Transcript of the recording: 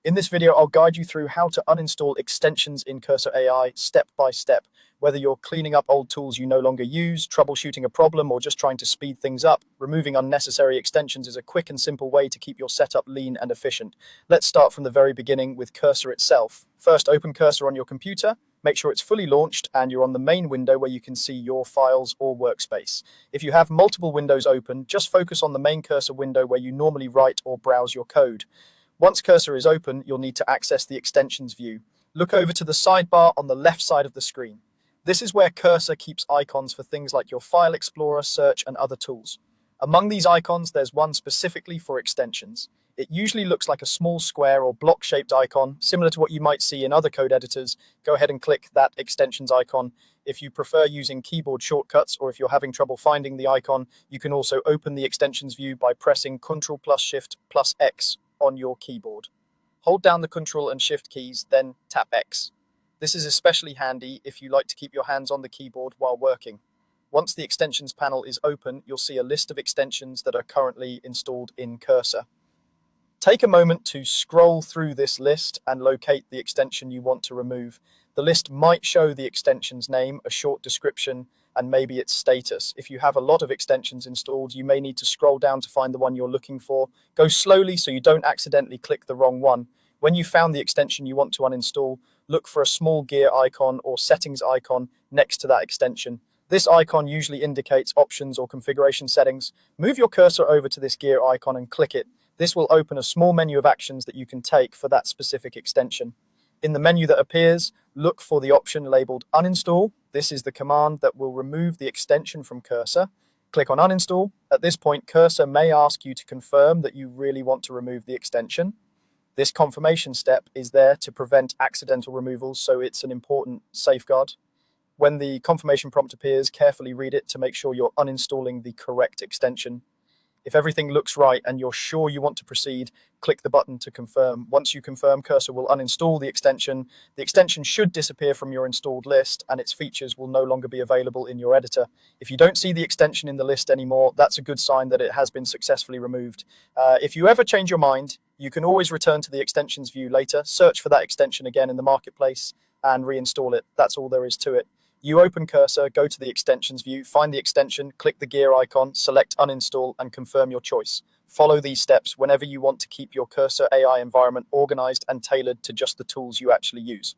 In this video, I'll guide you through how to uninstall extensions in Cursor AI step by step. Whether you're cleaning up old tools you no longer use, troubleshooting a problem, or just trying to speed things up, removing unnecessary extensions is a quick and simple way to keep your setup lean and efficient. Let's start from the very beginning with Cursor itself. First, open Cursor on your computer. Make sure it's fully launched and you're on the main window where you can see your files or workspace. If you have multiple windows open, just focus on the main Cursor window where you normally write or browse your code. Once Cursor is open, you'll need to access the extensions view. Look over to the sidebar on the left side of the screen. This is where Cursor keeps icons for things like your File Explorer, search, and other tools. Among these icons, there's one specifically for extensions. It usually looks like a small square or block-shaped icon, similar to what you might see in other code editors. Go ahead and click that extensions icon. If you prefer using keyboard shortcuts, or if you're having trouble finding the icon, you can also open the extensions view by pressing Ctrl plus Shift plus X on your keyboard. Hold down the Ctrl and Shift keys, then tap X. This is especially handy if you like to keep your hands on the keyboard while working. Once the extensions panel is open, you'll see a list of extensions that are currently installed in Cursor. Take a moment to scroll through this list and locate the extension you want to remove. The list might show the extension's name, a short description, and maybe its status. If you have a lot of extensions installed, you may need to scroll down to find the one you're looking for. Go slowly so you don't accidentally click the wrong one. When you found the extension you want to uninstall, look for a small gear icon or settings icon next to that extension. This icon usually indicates options or configuration settings. Move your cursor over to this gear icon and click it. This will open a small menu of actions that you can take for that specific extension. In the menu that appears, look for the option labeled Uninstall. This is the command that will remove the extension from Cursor. Click on Uninstall. At this point, Cursor may ask you to confirm that you really want to remove the extension. This confirmation step is there to prevent accidental removals, so it's an important safeguard. When the confirmation prompt appears, carefully read it to make sure you're uninstalling the correct extension. If everything looks right and you're sure you want to proceed, click the button to confirm. Once you confirm, Cursor will uninstall the extension. The extension should disappear from your installed list and its features will no longer be available in your editor. If you don't see the extension in the list anymore, that's a good sign that it has been successfully removed. If you ever change your mind, you can always return to the extensions view later, search for that extension again in the marketplace and reinstall it. That's all there is to it. You open Cursor, go to the extensions view, find the extension, click the gear icon, select uninstall, and confirm your choice. Follow these steps whenever you want to keep your Cursor AI environment organized and tailored to just the tools you actually use.